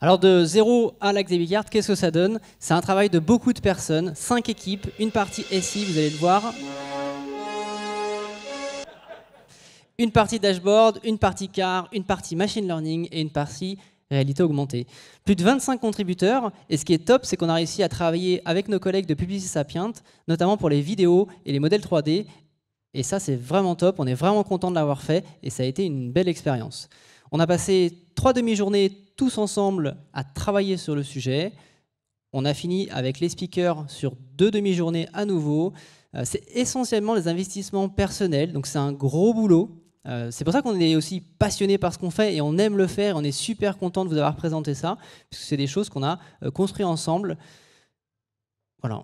Alors de 0 à la Xavier Card, qu'est-ce que ça donne? C'est un travail de beaucoup de personnes, 5 équipes, une partie SI, vous allez le voir, une partie dashboard, une partie car, une partie machine learning et une partie réalité augmentée. Plus de 25 contributeurs, et ce qui est top, c'est qu'on a réussi à travailler avec nos collègues de Publicis Sapient, notamment pour les vidéos et les modèles 3D, et ça c'est vraiment top, on est vraiment content de l'avoir fait, et ça a été une belle expérience. On a passé 3 demi-journées tous ensemble à travailler sur le sujet. On a fini avec les speakers sur 2 demi-journées à nouveau. C'est essentiellement des investissements personnels, donc c'est un gros boulot. C'est pour ça qu'on est aussi passionné par ce qu'on fait et on aime le faire. On est super content de vous avoir présenté ça, puisque c'est des choses qu'on a construites ensemble. Voilà.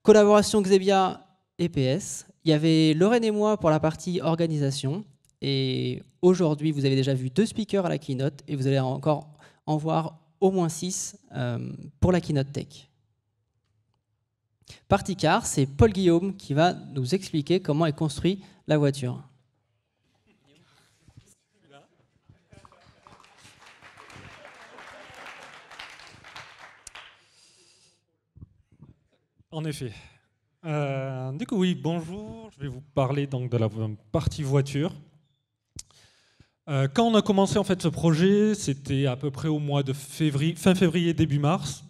Collaboration Xebia et PS. Il y avait Lorraine et moi pour la partie organisation. Et aujourd'hui, vous avez déjà vu 2 speakers à la keynote et vous allez encore en voir au moins 6 pour la keynote tech. Partie car, c'est Paul Guillaume qui va nous expliquer comment est construite la voiture. En effet. Du coup, oui, bonjour. Je vais vous parler donc de la partie voiture. Quand on a commencé en fait ce projet, c'était à peu près au mois de février, fin février, début mars.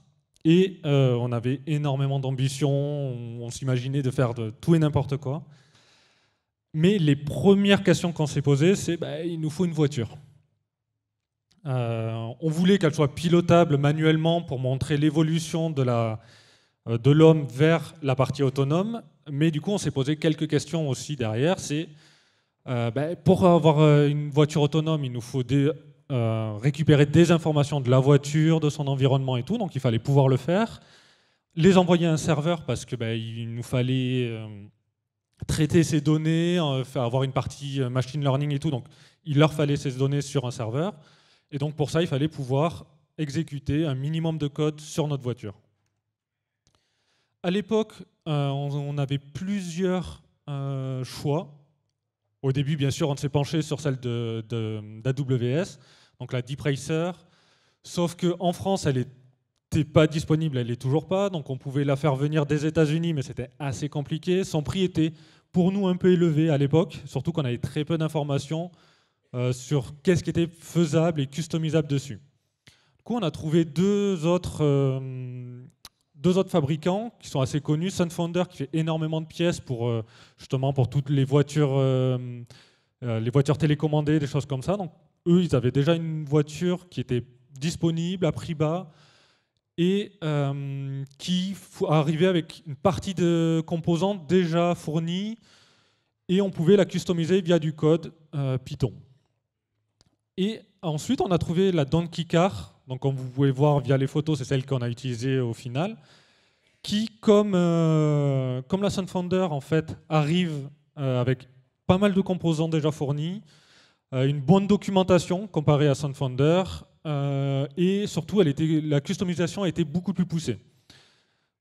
Et on avait énormément d'ambition. On s'imaginait de faire de tout et n'importe quoi. Mais les premières questions qu'on s'est posées, c'est il nous faut une voiture. On voulait qu'elle soit pilotable manuellement pour montrer l'évolution de l'homme vers la partie autonome, mais du coup on s'est posé quelques questions aussi derrière, c'est pour avoir une voiture autonome, il nous faut récupérer des informations de la voiture, de son environnement et tout, donc il fallait pouvoir le faire, les envoyer à un serveur parce que il nous fallait traiter ces données, avoir une partie machine learning et tout, donc il leur fallait ces données sur un serveur, et donc pour ça il fallait pouvoir exécuter un minimum de code sur notre voiture. À l'époque, on avait plusieurs choix. Au début, bien sûr, on s'est penché sur celle d'AWS, donc la Deep Racer, sauf qu'en France, elle n'était pas disponible, elle n'est toujours pas, donc on pouvait la faire venir des États-Unis, mais c'était assez compliqué. Son prix était pour nous un peu élevé à l'époque, surtout qu'on avait très peu d'informations sur qu'est-ce qui était faisable et customisable dessus. Du coup, on a trouvé deux autres fabricants qui sont assez connus. Sunfounder qui fait énormément de pièces pour justement pour toutes les voitures télécommandées, des choses comme ça. Donc eux, ils avaient déjà une voiture qui était disponible à prix bas et qui arrivait avec une partie de composants déjà fournis et on pouvait la customiser via du code Python. Et ensuite, on a trouvé la Donkey Car. Donc, comme vous pouvez voir via les photos, c'est celle qu'on a utilisée au final, qui, comme la Sunfounder, en fait, arrive avec pas mal de composants déjà fournis, une bonne documentation comparée à Sunfounder, et surtout, la customisation a été beaucoup plus poussée.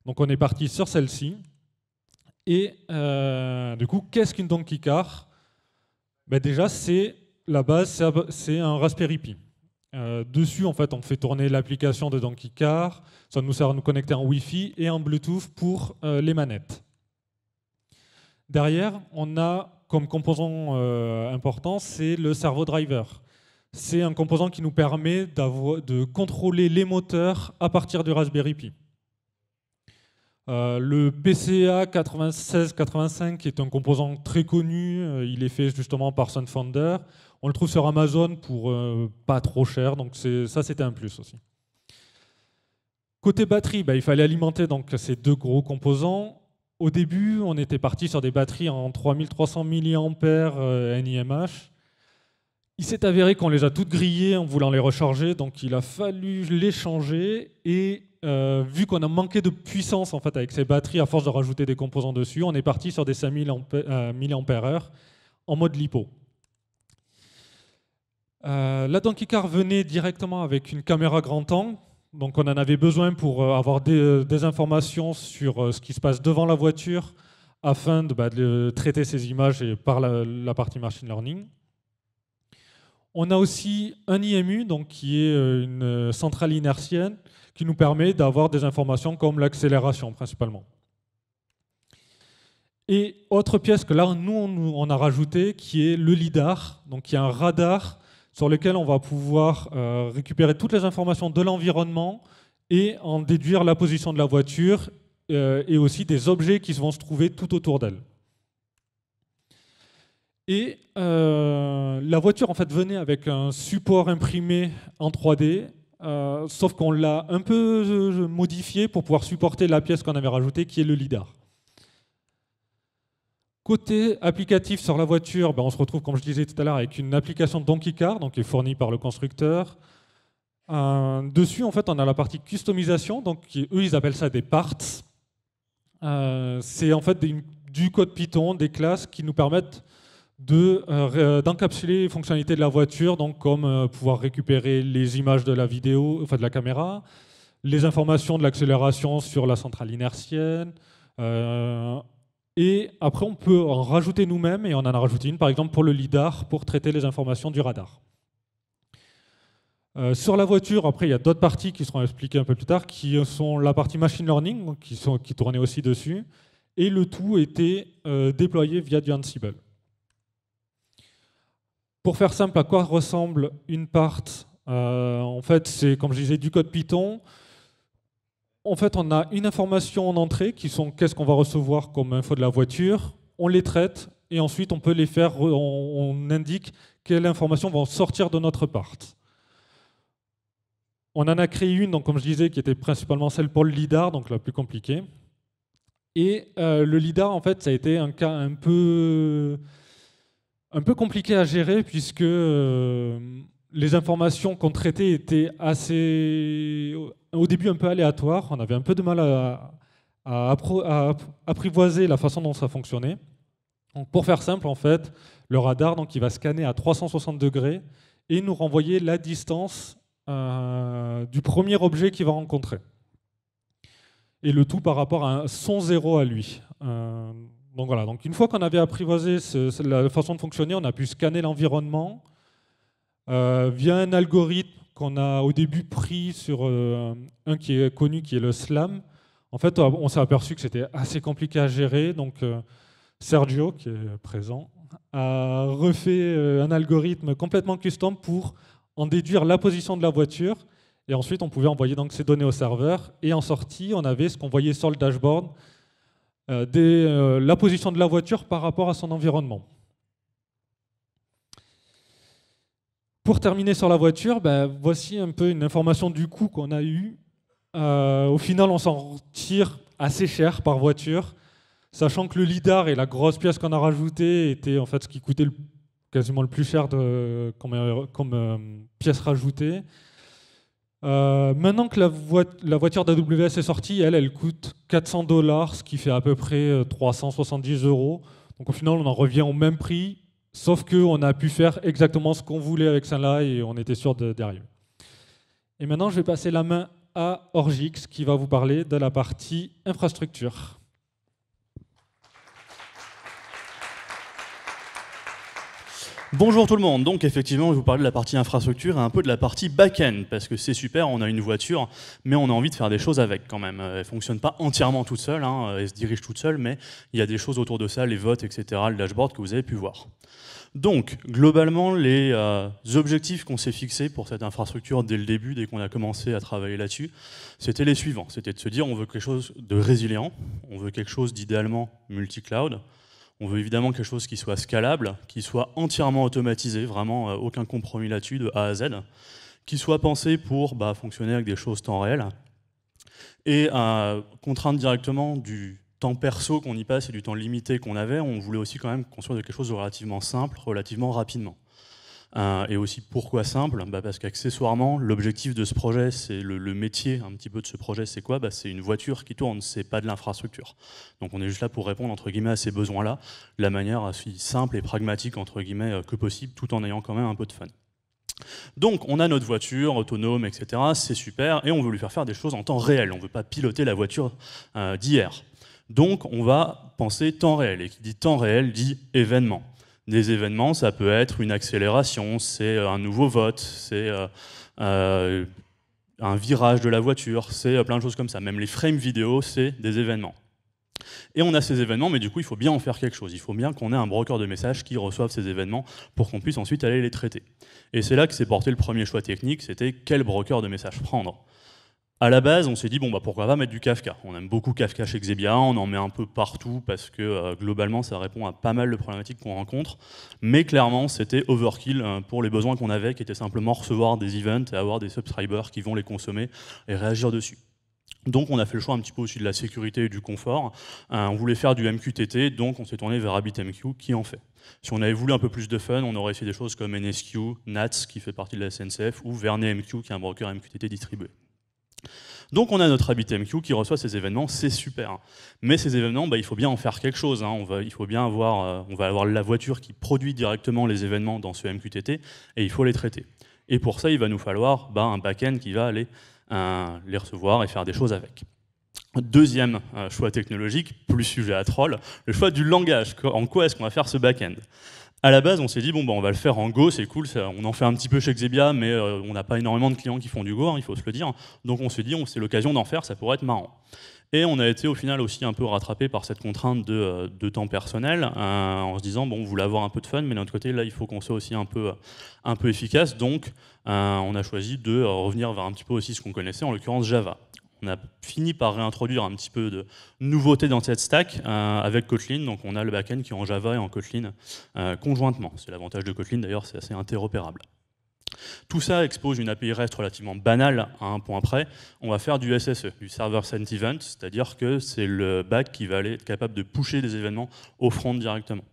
Donc, on est parti sur celle-ci. Et du coup, qu'est-ce qu'une Donkey Car? Déjà, la base, c'est un Raspberry Pi. Dessus, en fait, on fait tourner l'application de Donkey Car. Ça nous sert à nous connecter en Wi-Fi et en Bluetooth pour les manettes. Derrière, on a comme composant important, c'est le servo driver. C'est un composant qui nous permet de contrôler les moteurs à partir du Raspberry Pi. Le PCA 9685 est un composant très connu. Il est fait justement par Sunfounder. On le trouve sur Amazon pour pas trop cher, donc ça c'était un plus aussi. Côté batterie, il fallait alimenter donc ces deux gros composants. Au début, on était parti sur des batteries en 3300 mAh NiMH. Il s'est avéré qu'on les a toutes grillées en voulant les recharger, donc il a fallu les changer. Et vu qu'on a manqué de puissance en fait, avec ces batteries, à force de rajouter des composants dessus, on est parti sur des 5000 mAh en mode LiPo. La Donkey Car venait directement avec une caméra grand angle, donc on en avait besoin pour avoir des informations sur ce qui se passe devant la voiture afin de traiter ces images par la partie machine learning. On a aussi un IMU, donc, qui est une centrale inertienne, qui nous permet d'avoir des informations comme l'accélération principalement. Et autre pièce que là, nous, on a rajouté, qui est le LIDAR, donc qui est un radar sur lequel on va pouvoir récupérer toutes les informations de l'environnement et en déduire la position de la voiture et aussi des objets qui vont se trouver tout autour d'elle. Et la voiture en fait venait avec un support imprimé en 3D, sauf qu'on l'a un peu modifié pour pouvoir supporter la pièce qu'on avait rajoutée, qui est le LIDAR. Côté applicatif sur la voiture, on se retrouve, comme je disais tout à l'heure, avec une application Donkey Car, donc qui est fournie par le constructeur. Dessus, en fait, on a la partie customisation, donc eux, ils appellent ça des parts. C'est en fait du code Python, des classes qui nous permettent d'encapsuler les fonctionnalités de la voiture, donc comme pouvoir récupérer les images de la vidéo, enfin de la caméra, les informations de l'accélération sur la centrale inertienne. Et après, on peut en rajouter nous-mêmes, et on en a rajouté une, par exemple, pour le LIDAR, pour traiter les informations du radar. Sur la voiture, après, il y a d'autres parties qui seront expliquées un peu plus tard, qui sont la partie machine learning, qui tournait aussi dessus, et le tout était déployé via du Ansible. Pour faire simple, à quoi ressemble une part? En fait, c'est, comme je disais, du code Python. En fait, on a une information en entrée qui sont qu'est-ce qu'on va recevoir comme info de la voiture. On les traite et ensuite on peut les faire, on indique quelles informations vont sortir de notre part. On en a créé une, donc, comme je disais, qui était principalement celle pour le LIDAR, donc la plus compliquée. Et le LIDAR, en fait, ça a été un cas un peu compliqué à gérer puisque les informations qu'on traitait étaient au début un peu aléatoires. On avait un peu de mal à apprivoiser la façon dont ça fonctionnait. Donc, pour faire simple, en fait, le radar, donc, il va scanner à 360 degrés et nous renvoyer la distance du premier objet qu'il va rencontrer. Et le tout par rapport à son zéro à lui. Donc voilà. Donc une fois qu'on avait apprivoisé la façon de fonctionner, on a pu scanner l'environnement via un algorithme qu'on a au début pris sur un qui est connu, qui est le SLAM. En fait, on s'est aperçu que c'était assez compliqué à gérer. Donc Sergio, qui est présent, a refait un algorithme complètement custom pour en déduire la position de la voiture. Et ensuite, on pouvait envoyer donc ces données au serveur. Et en sortie, on avait ce qu'on voyait sur le dashboard, la position de la voiture par rapport à son environnement. Pour terminer sur la voiture, voici un peu une information du coût qu'on a eu. Au final, on s'en tire assez cher par voiture, sachant que le LIDAR et la grosse pièce qu'on a rajoutée était en fait ce qui coûtait quasiment le plus cher comme pièce rajoutée. Maintenant que la voiture d'AWS est sortie, elle coûte 400 $, ce qui fait à peu près 370 €. Donc au final, on en revient au même prix, sauf qu'on a pu faire exactement ce qu'on voulait avec celle-là et on était sûr d'y arriver. Et maintenant, je vais passer la main à Orgix qui va vous parler de la partie infrastructure. Bonjour tout le monde, donc effectivement je vais vous parler de la partie infrastructure et un peu de la partie back-end, parce que c'est super, on a une voiture, mais on a envie de faire des choses avec quand même. Elle ne fonctionne pas entièrement toute seule, elle se dirige toute seule, mais il y a des choses autour de ça, les votes, etc., le dashboard que vous avez pu voir. Donc, globalement, les objectifs qu'on s'est fixés pour cette infrastructure dès le début, dès qu'on a commencé à travailler là-dessus, c'était les suivants. C'était de se dire on veut quelque chose de résilient, on veut quelque chose d'idéalement multi-cloud. On veut évidemment quelque chose qui soit scalable, qui soit entièrement automatisé, vraiment aucun compromis là-dessus, de A à Z, qui soit pensé pour fonctionner avec des choses temps réel, et contraindre directement du temps perso qu'on y passe et du temps limité qu'on avait, on voulait aussi quand même construire quelque chose de relativement simple, relativement rapidement. Et aussi pourquoi simple? Parce qu'accessoirement, l'objectif de ce projet, c'est le métier un petit peu de ce projet, c'est quoi? C'est une voiture qui tourne, c'est pas de l'infrastructure. Donc on est juste là pour répondre entre guillemets à ces besoins-là, de la manière aussi simple et pragmatique entre guillemets que possible, tout en ayant quand même un peu de fun. Donc on a notre voiture autonome, etc. C'est super, et on veut lui faire des choses en temps réel. On ne veut pas piloter la voiture d'hier. Donc on va penser temps réel, et qui dit temps réel dit événement. Des événements, ça peut être une accélération, c'est un nouveau vote, c'est un virage de la voiture, c'est plein de choses comme ça. Même les frames vidéo, c'est des événements. Et on a ces événements, mais du coup, il faut bien en faire quelque chose. Il faut bien qu'on ait un broker de messages qui reçoive ces événements pour qu'on puisse ensuite aller les traiter. Et c'est là que s'est porté le premier choix technique, c'était quel broker de messages prendre. À la base, on s'est dit, bon, bah, pourquoi pas mettre du Kafka. On aime beaucoup Kafka chez Xebia, on en met un peu partout parce que globalement, ça répond à pas mal de problématiques qu'on rencontre. Mais clairement, c'était overkill pour les besoins qu'on avait, qui étaient simplement recevoir des events et avoir des subscribers qui vont les consommer et réagir dessus. Donc on a fait le choix un petit peu aussi de la sécurité et du confort. On voulait faire du MQTT, donc on s'est tourné vers RabbitMQ qui en fait. Si on avait voulu un peu plus de fun, on aurait essayé des choses comme NSQ, NATS qui fait partie de la SNCF, ou VernetMQ qui est un broker MQTT distribué. Donc on a notre RabbitMQ qui reçoit ces événements, c'est super. Mais ces événements, bah, il faut bien en faire quelque chose. Hein. Il faut bien avoir, on va avoir la voiture qui produit directement les événements dans ce MQTT, et il faut les traiter. Et pour ça, il va nous falloir un back-end qui va aller les recevoir et faire des choses avec. Deuxième choix technologique, plus sujet à troll, le choix du langage. En quoi est-ce qu'on va faire ce back-end ? À la base, on s'est dit, bon, on va le faire en Go, c'est cool, on en fait un petit peu chez Xebia, mais on n'a pas énormément de clients qui font du Go, hein, il faut se le dire. Donc on s'est dit, c'est l'occasion d'en faire, ça pourrait être marrant. Et on a été au final aussi un peu rattrapé par cette contrainte de temps personnel, en se disant, bon, on voulait avoir un peu de fun, mais d'un autre côté, là, il faut qu'on soit aussi un peu efficace. Donc on a choisi de revenir vers un petit peu aussi ce qu'on connaissait, en l'occurrence Java. On a fini par réintroduire un petit peu de nouveauté dans cette stack avec Kotlin. Donc on a le backend qui est en Java et en Kotlin conjointement. C'est l'avantage de Kotlin d'ailleurs, c'est assez interopérable. Tout ça expose une API REST relativement banale à un point près. On va faire du SSE, du Server Sent Event, c'est-à-dire que c'est le back qui va aller être capable de pusher des événements au front directement.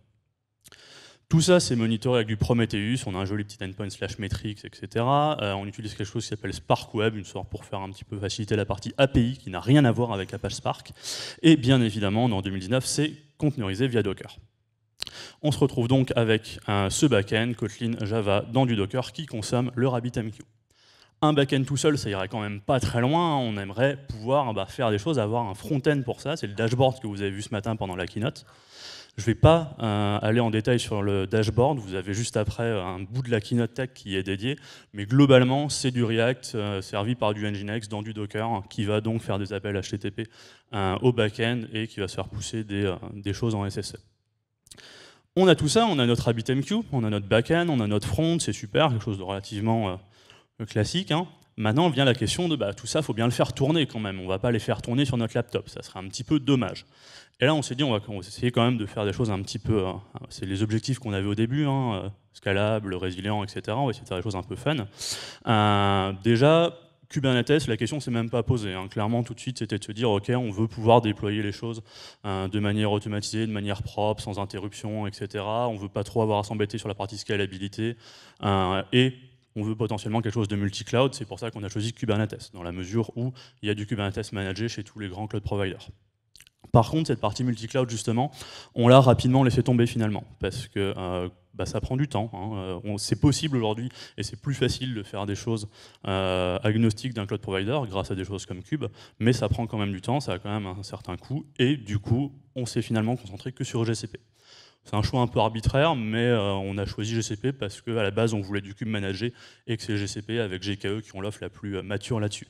Tout ça, c'est monitoré avec du Prometheus, on a un joli petit endpoint /metrics, etc. On utilise quelque chose qui s'appelle Spark Web, une sorte pour faire un petit peu faciliter la partie API, qui n'a rien à voir avec Apache Spark. Et bien évidemment, en 2019, c'est containerisé via Docker. On se retrouve donc avec ce back-end, Kotlin, Java, dans du Docker, qui consomme le RabbitMQ. Un back-end tout seul, ça irait quand même pas très loin. On aimerait pouvoir faire des choses, avoir un front-end pour ça. C'est le dashboard que vous avez vu ce matin pendant la keynote. Je ne vais pas aller en détail sur le dashboard, vous avez juste après un bout de la keynote tech qui est dédié, mais globalement c'est du React servi par du Nginx dans du Docker qui va donc faire des appels HTTP au back-end et qui va se faire pousser des choses en SSE. On a tout ça, on a notre RabbitMQ, on a notre back-end, on a notre front, c'est super, quelque chose de relativement classique. Hein. Maintenant vient la question de tout ça, il faut bien le faire tourner quand même, on ne va pas les faire tourner sur notre laptop, ça serait un petit peu dommage. Et là, on s'est dit, on va essayer quand même de faire des choses un petit peu... c'est les objectifs qu'on avait au début, scalable, résilient, etc. On va essayer de faire des choses un peu fun. Déjà, Kubernetes, la question ne s'est même pas posée. Hein. Clairement, tout de suite, c'était de se dire, OK, on veut pouvoir déployer les choses de manière automatisée, de manière propre, sans interruption, etc. On ne veut pas trop avoir à s'embêter sur la partie scalabilité. Et on veut potentiellement quelque chose de multi-cloud. C'est pour ça qu'on a choisi Kubernetes, dans la mesure où il y a du Kubernetes managé chez tous les grands cloud providers. Par contre, cette partie multi-cloud, justement, on l'a rapidement laissé tomber finalement, parce que ça prend du temps. Hein. C'est possible aujourd'hui, et c'est plus facile de faire des choses agnostiques d'un cloud provider, grâce à des choses comme Kube, mais ça prend quand même du temps, ça a quand même un certain coût, et du coup, on s'est finalement concentré que sur GCP. C'est un choix un peu arbitraire, mais on a choisi GCP parce qu'à la base, on voulait du Kube managé, et que c'est GCP avec GKE qui ont l'offre la plus mature là-dessus.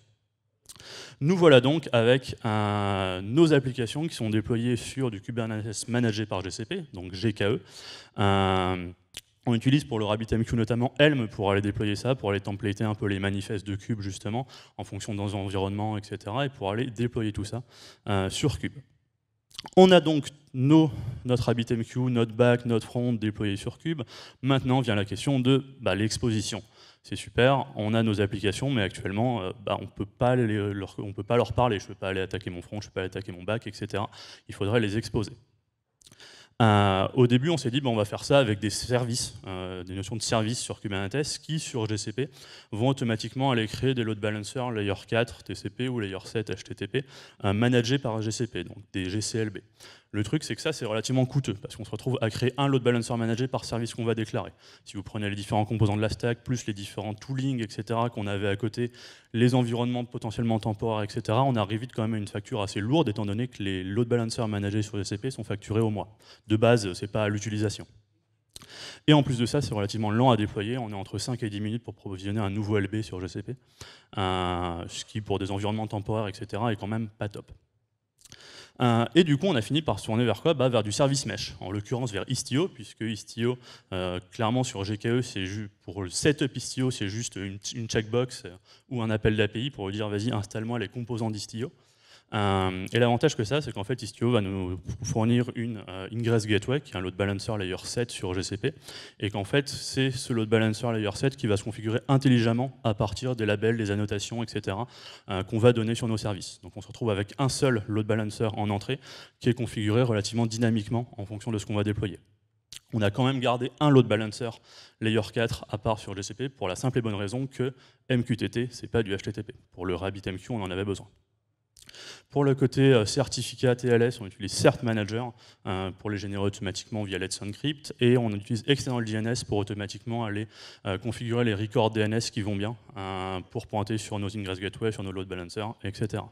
Nous voilà donc avec nos applications qui sont déployées sur du Kubernetes managé par GCP, donc GKE. On utilise pour le RabbitMQ notamment Helm pour aller déployer ça, pour aller templater un peu les manifestes de Kube justement, en fonction de nos environnements, etc. et pour aller déployer tout ça sur Kube. On a donc notre RabbitMQ, notre back, notre front déployé sur Kube. Maintenant vient la question de l'exposition. C'est super, on a nos applications, mais actuellement, on ne peut pas leur parler. Je ne peux pas aller attaquer mon front, je ne peux pas aller attaquer mon back, etc. Il faudrait les exposer. Au début, on s'est dit, on va faire ça avec des services, des notions de services sur Kubernetes qui, sur GCP, vont automatiquement aller créer des load balancers layer 4 TCP ou layer 7 HTTP managés par GCP, donc des GCLB. Le truc, c'est que ça, c'est relativement coûteux, parce qu'on se retrouve à créer un load balancer managé par service qu'on va déclarer. Si vous prenez les différents composants de la stack, plus les différents toolings, etc., qu'on avait à côté, les environnements potentiellement temporaires, etc., on arrive vite quand même à une facture assez lourde, étant donné que les load balancers managés sur GCP sont facturés au mois. De base, ce n'est pas à l'utilisation. Et en plus de ça, c'est relativement lent à déployer. On est entre 5 et 10 minutes pour provisionner un nouveau LB sur GCP, ce qui, pour des environnements temporaires, etc., est quand même pas top. Et du coup, on a fini par se tourner vers quoi? Vers du service mesh, en l'occurrence vers Istio, puisque Istio, clairement sur GKE, pour le setup Istio, c'est juste une checkbox ou un appel d'API pour dire vas-y, installe-moi les composants d'Istio. Et l'avantage que ça, c'est qu'en fait Istio va nous fournir une Ingress Gateway, qui est un load balancer layer 7 sur GCP, et qu'en fait c'est ce load balancer layer 7 qui va se configurer intelligemment à partir des labels, des annotations, etc. Qu'on va donner sur nos services. Donc on se retrouve avec un seul load balancer en entrée qui est configuré relativement dynamiquement en fonction de ce qu'on va déployer. On a quand même gardé un load balancer layer 4 à part sur GCP pour la simple et bonne raison que MQTT, c'est pas du HTTP. Pour le RabbitMQ, on en avait besoin. Pour le côté certificat TLS, on utilise Cert Manager pour les générer automatiquement via Let's Encrypt, et on utilise External DNS pour automatiquement aller configurer les records DNS qui vont bien pour pointer sur nos Ingress Gateway, sur nos load balancers, etc.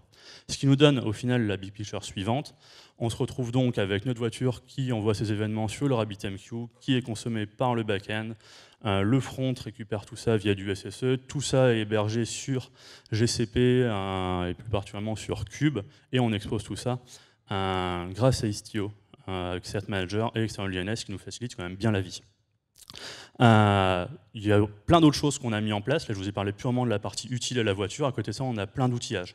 Ce qui nous donne au final la big picture suivante. On se retrouve donc avec notre voiture qui envoie ses événements sur le RabbitMQ, qui est consommé par le back-end. Le front récupère tout ça via du SSE. Tout ça est hébergé sur GCP et plus particulièrement sur Cube. Et on expose tout ça grâce à Istio, avec Cert Manager et External DNS qui nous facilite quand même bien la vie. Il y a plein d'autres choses qu'on a mis en place. Là, je vous ai parlé purement de la partie utile à la voiture. À côté de ça, on a plein d'outillages.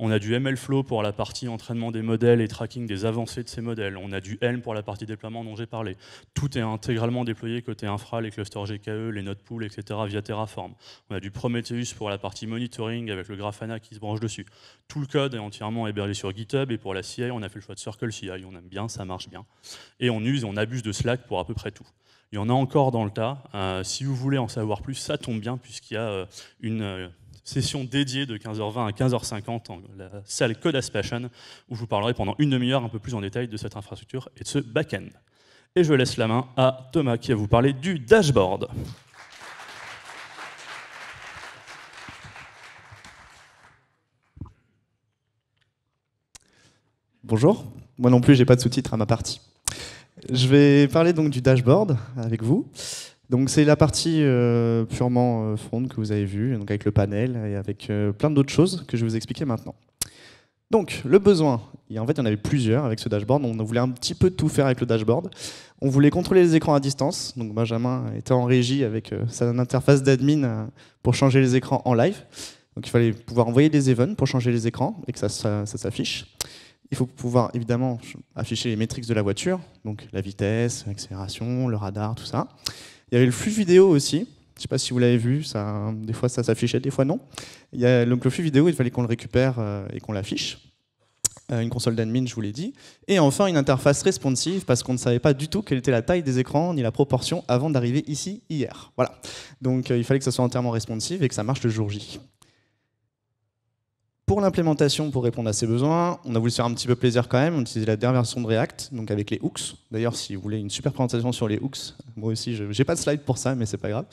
On a du MLflow pour la partie entraînement des modèles et tracking des avancées de ces modèles. On a du Helm pour la partie déploiement dont j'ai parlé. Tout est intégralement déployé côté infra, les clusters GKE, les node pools, etc. via Terraform. On a du Prometheus pour la partie monitoring avec le Grafana qui se branche dessus. Tout le code est entièrement hébergé sur GitHub, et pour la CI, on a fait le choix de Circle CI. On aime bien, ça marche bien. Et on use et on abuse de Slack pour à peu près tout. Il y en a encore dans le tas. Si vous voulez en savoir plus, ça tombe bien puisqu'il y a une session dédiée de 15h20 à 15h50 dans la salle Codaspassion où je vous parlerai pendant une demi-heure un peu plus en détail de cette infrastructure et de ce back-end. Et je laisse la main à Thomas qui va vous parler du dashboard. Bonjour, moi non plus j'ai pas de sous-titres à ma partie. Je vais parler donc du dashboard avec vous. Donc c'est la partie purement front que vous avez vue, donc avec le panel et avec plein d'autres choses que je vais vous expliquer maintenant. Donc le besoin, en fait il y en avait plusieurs avec ce dashboard, on voulait un petit peu tout faire avec le dashboard. On voulait contrôler les écrans à distance, donc Benjamin était en régie avec sa interface d'admin pour changer les écrans en live. Donc il fallait pouvoir envoyer des events pour changer les écrans et que ça s'affiche. Il faut pouvoir évidemment afficher les métriques de la voiture, donc la vitesse, l'accélération, le radar, tout ça. Il y avait le flux vidéo aussi, je ne sais pas si vous l'avez vu, des fois ça s'affichait, des fois non. Donc le flux vidéo, il fallait qu'on le récupère et qu'on l'affiche. Une console d'admin, je vous l'ai dit. Et enfin une interface responsive, parce qu'on ne savait pas du tout quelle était la taille des écrans ni la proportion avant d'arriver ici hier. Voilà. Donc il fallait que ça soit entièrement responsive et que ça marche le jour J. Pour l'implémentation, pour répondre à ces besoins, on a voulu se faire un petit peu plaisir quand même. On utilisait la dernière version de React, donc avec les hooks. D'ailleurs, si vous voulez une super présentation sur les hooks, moi aussi, je n'ai pas de slide pour ça, mais c'est pas grave.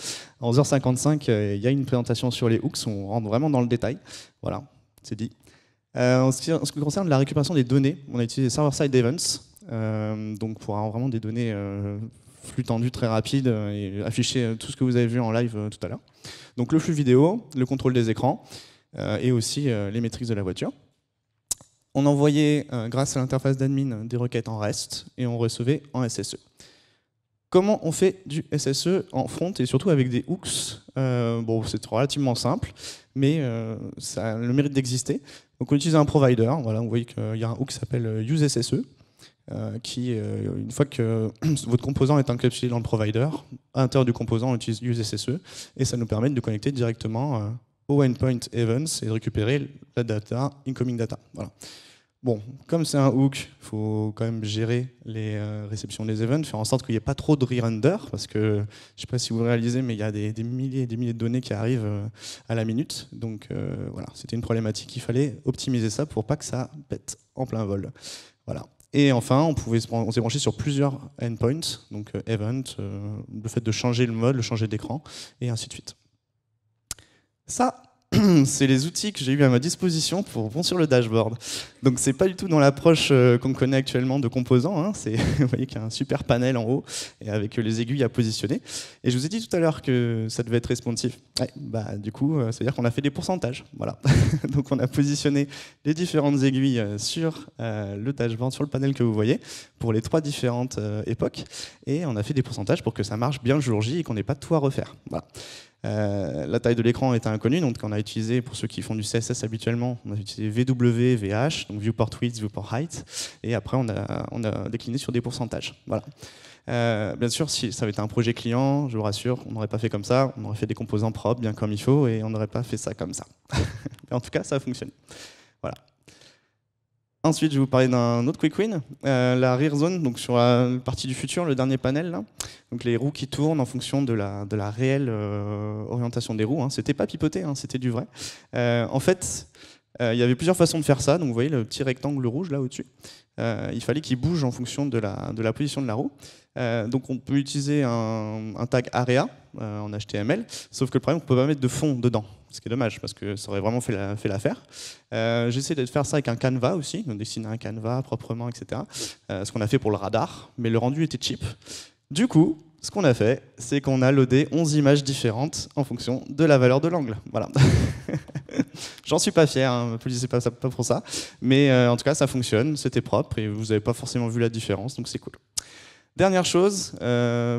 À 11h55, il y a une présentation sur les hooks. On rentre vraiment dans le détail. Voilà, c'est dit. En ce qui concerne la récupération des données, on a utilisé server-side events, donc pour avoir vraiment des données flux tendu très rapide et afficher tout ce que vous avez vu en live tout à l'heure. Donc le flux vidéo, le contrôle des écrans, et aussi les métriques de la voiture. On envoyait, grâce à l'interface d'admin, des requêtes en REST et on recevait en SSE. Comment on fait du SSE en front et surtout avec des hooks? Bon, c'est relativement simple, mais ça a le mérite d'exister. Donc on utilise un provider. Voilà, vous voyez qu'il y a un hook qui s'appelle useSSE, qui, une fois que votre composant est encapsulé dans le provider, à l'intérieur du composant, on utilise useSSE et ça nous permet de connecter directement au endpoint events et de récupérer la data, incoming data. Voilà. Bon, comme c'est un hook, il faut quand même gérer les réceptions des events, faire en sorte qu'il n'y ait pas trop de re-render, parce que, je ne sais pas si vous réalisez, mais il y a des milliers et des milliers de données qui arrivent à la minute. Donc voilà, c'était une problématique, il fallait optimiser ça pour pas que ça pète en plein vol. Voilà. Et enfin, on s'est branché sur plusieurs endpoints, donc event, le fait de changer le mode, le changer d'écran, et ainsi de suite. Ça, c'est les outils que j'ai eu à ma disposition pour construire le dashboard. Donc c'est pas du tout dans l'approche qu'on connaît actuellement de composants. Hein. Vous voyez qu'il y a un super panel en haut et avec les aiguilles à positionner. Et je vous ai dit tout à l'heure que ça devait être responsive. Ouais, bah, du coup, ça veut dire qu'on a fait des pourcentages. Voilà. Donc on a positionné les différentes aiguilles sur le dashboard, sur le panel que vous voyez, pour les 3 différentes époques. Et on a fait des pourcentages pour que ça marche bien le jour J et qu'on n'ait pas tout à refaire. Voilà. La taille de l'écran était inconnue, donc on a utilisé, pour ceux qui font du CSS habituellement, on a utilisé VW, VH, donc Viewport Width, Viewport Height, et après on a décliné sur des pourcentages. Voilà. Bien sûr, si ça avait été un projet client, je vous rassure, on n'aurait pas fait comme ça, on aurait fait des composants propres, bien comme il faut, et on n'aurait pas fait ça comme ça. Mais en tout cas, ça a fonctionné. Voilà. Ensuite, je vais vous parler d'un autre quick win, la rear zone, donc sur la partie du futur, le dernier panel, là. Donc les roues qui tournent en fonction de la réelle orientation des roues. Hein. C'était pas pipoté, hein, c'était du vrai. En fait, il y avait plusieurs façons de faire ça. Donc vous voyez le petit rectangle rouge là au-dessus. Il fallait qu'il bouge en fonction de la position de la roue. Donc on peut utiliser un tag area en HTML, sauf que le problème, on ne peut pas mettre de fond dedans, ce qui est dommage, parce que ça aurait vraiment fait l'affaire. J'ai essayé de faire ça avec un canevas aussi, donc dessiner un canevas proprement, etc. Ce qu'on a fait pour le radar, mais le rendu était cheap. Du coup, ce qu'on a fait, c'est qu'on a loadé 11 images différentes en fonction de la valeur de l'angle. Voilà. J'en suis pas fier, hein, m'applaudissez pas pour ça, mais en tout cas, ça fonctionne, c'était propre, et vous n'avez pas forcément vu la différence, donc c'est cool. Dernière chose,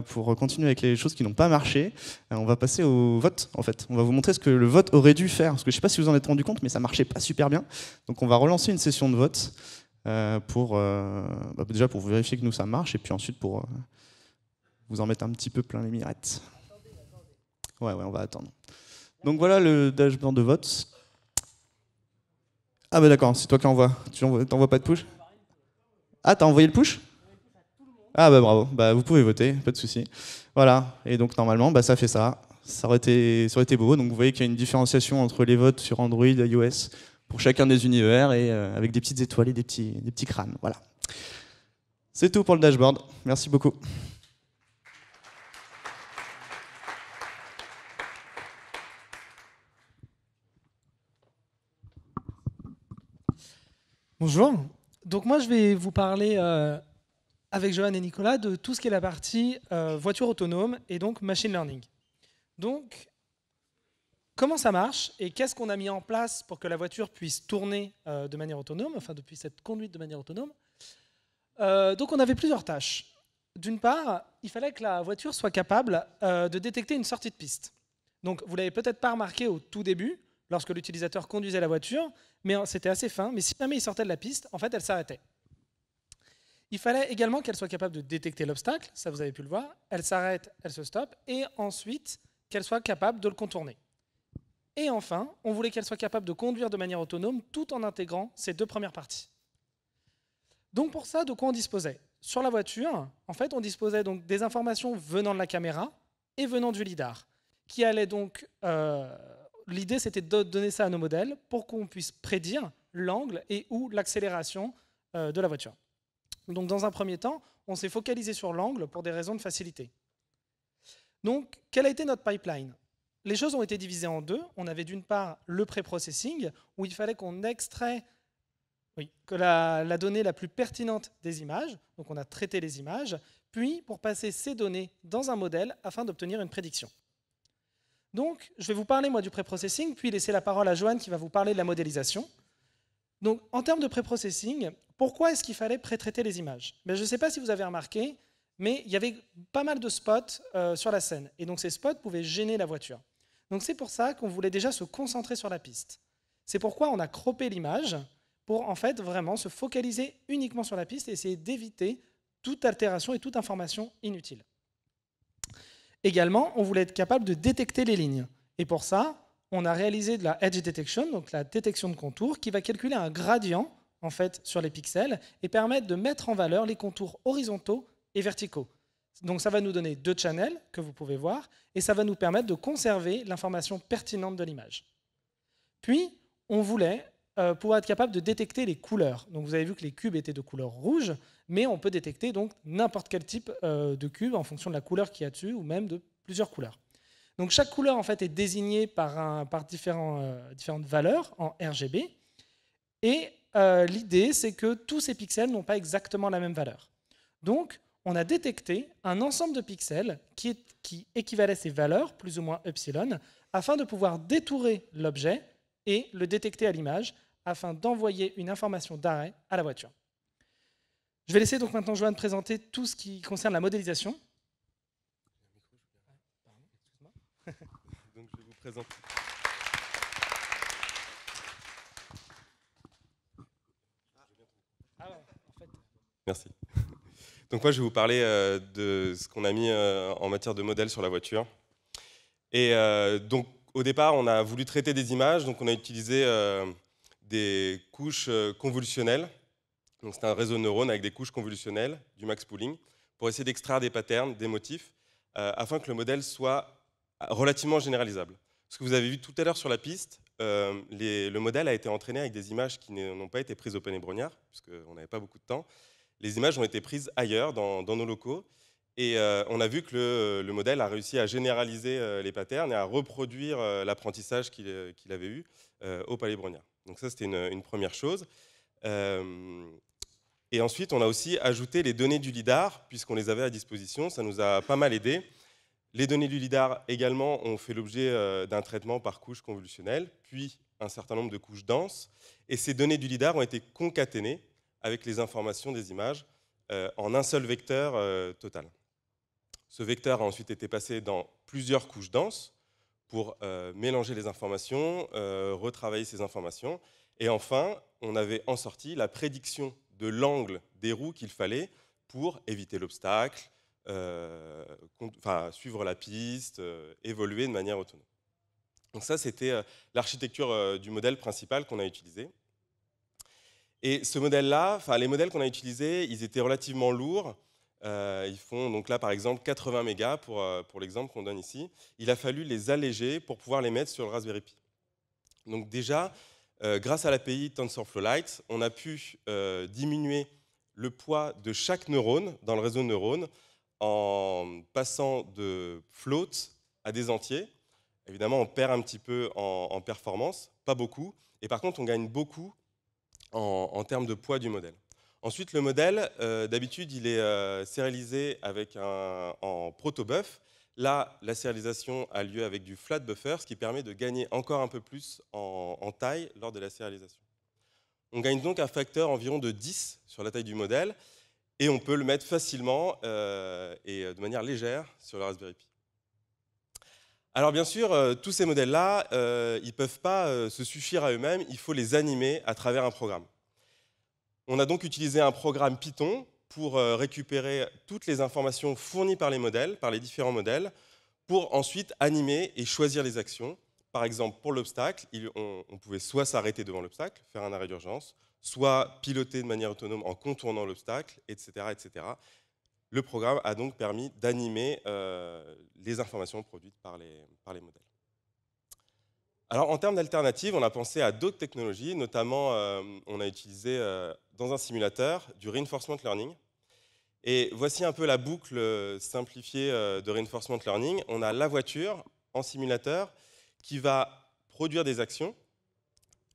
pour continuer avec les choses qui n'ont pas marché, on va passer au vote, en fait. On va vous montrer ce que le vote aurait dû faire, parce que je ne sais pas si vous en êtes rendu compte, mais ça ne marchait pas super bien. Donc on va relancer une session de vote déjà pour vérifier que nous, ça marche, et puis ensuite pour vous en mettre un petit peu plein les mirettes. Ouais, on va attendre. Donc voilà le dashboard de vote. Ah bah d'accord, c'est toi qui envoies. Tu n'envoies pas de push? Ah, t'as envoyé le push? Ah bah bravo, bah, vous pouvez voter, pas de souci. Voilà, et donc normalement ça fait ça. Ça aurait été beau, donc vous voyez qu'il y a une différenciation entre les votes sur Android et iOS pour chacun des univers et avec des petites étoiles et des petits crânes. Voilà. C'est tout pour le dashboard. Merci beaucoup. Bonjour. Donc moi, je vais vous parler avec Johan et Nicolas de tout ce qui est la partie voiture autonome et donc machine learning. Donc, comment ça marche et qu'est-ce qu'on a mis en place pour que la voiture puisse tourner de manière autonome, enfin puisse être conduite de manière autonome. Donc on avait plusieurs tâches. D'une part, il fallait que la voiture soit capable de détecter une sortie de piste. Donc vous l'avez peut-être pas remarqué au tout début, lorsque l'utilisateur conduisait la voiture, mais c'était assez fin. Mais si jamais il sortait de la piste, en fait, elle s'arrêtait. Il fallait également qu'elle soit capable de détecter l'obstacle, ça vous avez pu le voir. Elle s'arrête, elle se stoppe, et ensuite qu'elle soit capable de le contourner. Et enfin, on voulait qu'elle soit capable de conduire de manière autonome tout en intégrant ces deux premières parties. Donc pour ça, de quoi on disposait? Sur la voiture, en fait, on disposait donc des informations venant de la caméra et venant du lidar, qui allaient donc... L'idée, c'était de donner ça à nos modèles pour qu'on puisse prédire l'angle et ou l'accélération de la voiture. Donc dans un premier temps, on s'est focalisé sur l'angle pour des raisons de facilité. Donc, quel a été notre pipeline? Les choses ont été divisées en deux. On avait d'une part le pré-processing, où il fallait qu'on extrait que la donnée la plus pertinente des images. Donc on a traité les images, puis pour passer ces données dans un modèle afin d'obtenir une prédiction. Donc, je vais vous parler moi du pré-processing, puis laisser la parole à Johan qui va vous parler de la modélisation. Donc, en termes de pré-processing, pourquoi est-ce qu'il fallait pré-traiter les images? Je ne sais pas si vous avez remarqué, mais il y avait pas mal de spots sur la scène. Et donc, ces spots pouvaient gêner la voiture. Donc, c'est pour ça qu'on voulait déjà se concentrer sur la piste. C'est pourquoi on a croppé l'image pour en fait vraiment se focaliser uniquement sur la piste et essayer d'éviter toute altération et toute information inutile. Également, on voulait être capable de détecter les lignes. Et pour ça, on a réalisé de la edge detection, donc la détection de contours, qui va calculer un gradient en fait, sur les pixels et permettre de mettre en valeur les contours horizontaux et verticaux. Donc ça va nous donner deux channels que vous pouvez voir et ça va nous permettre de conserver l'information pertinente de l'image. Puis, on voulait pouvoir être capable de détecter les couleurs. Donc vous avez vu que les cubes étaient de couleur rouge, mais on peut détecter donc n'importe quel type de cube en fonction de la couleur qu'il y a dessus ou même de plusieurs couleurs. Donc chaque couleur en fait est désignée par différentes valeurs en RGB. Et l'idée, c'est que tous ces pixels n'ont pas exactement la même valeur. Donc, on a détecté un ensemble de pixels qui équivalait à ces valeurs, plus ou moins epsilon, afin de pouvoir détourer l'objet et le détecter à l'image, afin d'envoyer une information d'arrêt à la voiture. Je vais laisser donc maintenant Johan présenter tout ce qui concerne la modélisation. Donc, je vais vous présenter. Merci. Donc moi, je vais vous parler de ce qu'on a mis en matière de modèles sur la voiture. Et donc, au départ, on a voulu traiter des images, donc on a utilisé des couches convolutionnelles. Donc c'est un réseau de neurones avec des couches convolutionnelles, du max pooling, pour essayer d'extraire des patterns, des motifs, afin que le modèle soit relativement généralisable. Ce que vous avez vu tout à l'heure sur la piste, le modèle a été entraîné avec des images qui n'ont pas été prises au Palais Brongniart, puisqu'on n'avait pas beaucoup de temps. Les images ont été prises ailleurs, dans nos locaux, et on a vu que le modèle a réussi à généraliser les patterns et à reproduire l'apprentissage qu'il avait eu au Palais Brongniart. Donc ça, c'était une première chose. Et ensuite, on a aussi ajouté les données du LiDAR, puisqu'on les avait à disposition. Ça nous a pas mal aidé. Les données du LiDAR également ont fait l'objet d'un traitement par couche convolutionnelle, puis un certain nombre de couches denses. Et ces données du LiDAR ont été concaténées avec les informations des images en un seul vecteur total. Ce vecteur a ensuite été passé dans plusieurs couches denses pour mélanger les informations, retravailler ces informations. Et enfin, on avait en sortie la prédiction de l'angle des roues qu'il fallait pour éviter l'obstacle, suivre la piste, évoluer de manière autonome. Donc ça, c'était l'architecture du modèle principal qu'on a utilisé. Et ce modèle-là, les modèles qu'on a utilisés, ils étaient relativement lourds. Ils font donc là, par exemple, 80 mégas pour l'exemple qu'on donne ici. Il a fallu les alléger pour pouvoir les mettre sur le Raspberry Pi. Donc déjà, grâce à l'API TensorFlow Lite, on a pu diminuer le poids de chaque neurone dans le réseau de neurones en passant de float à des entiers. Évidemment, on perd un petit peu en performance, pas beaucoup, et par contre, on gagne beaucoup en termes de poids du modèle. Ensuite, le modèle, d'habitude, il est sérialisé en protobuf. Là, la sérialisation a lieu avec du flat buffer, ce qui permet de gagner encore un peu plus en taille lors de la sérialisation. On gagne donc un facteur environ de 10 sur la taille du modèle, et on peut le mettre facilement et de manière légère sur le Raspberry Pi. Alors bien sûr, tous ces modèles-là, ils ne peuvent pas se suffire à eux-mêmes, il faut les animer à travers un programme. On a donc utilisé un programme Python pour récupérer toutes les informations fournies par les modèles, par les différents modèles, pour ensuite animer et choisir les actions. Par exemple, pour l'obstacle, on pouvait soit s'arrêter devant l'obstacle, faire un arrêt d'urgence, soit piloter de manière autonome en contournant l'obstacle, etc., etc. Le programme a donc permis d'animer les informations produites par les modèles. Alors, en termes d'alternatives, on a pensé à d'autres technologies, notamment on a utilisé dans un simulateur du reinforcement learning. Et voici un peu la boucle simplifiée de reinforcement learning. On a la voiture en simulateur qui va produire des actions.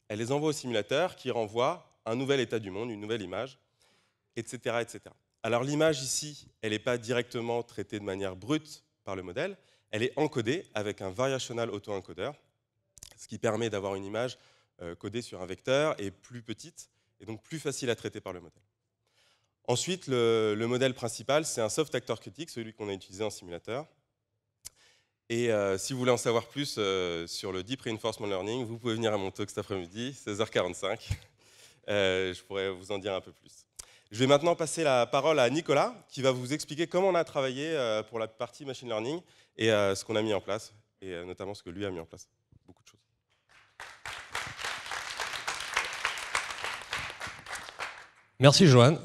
Elle les envoie au simulateur qui renvoie un nouvel état du monde, une nouvelle image, etc., etc. Alors l'image ici, elle n'est pas directement traitée de manière brute par le modèle, elle est encodée avec un variational auto-encodeur, ce qui permet d'avoir une image codée sur un vecteur et plus petite, et donc plus facile à traiter par le modèle. Ensuite, le modèle principal, c'est un soft actor critique, celui qu'on a utilisé en simulateur. Et si vous voulez en savoir plus sur le Deep Reinforcement Learning, vous pouvez venir à mon talk cet après-midi, 16h45. Je pourrais vous en dire un peu plus. Je vais maintenant passer la parole à Nicolas, qui va vous expliquer comment on a travaillé pour la partie machine learning et ce qu'on a mis en place, et notamment ce que lui a mis en place. Beaucoup de choses. Merci Johan.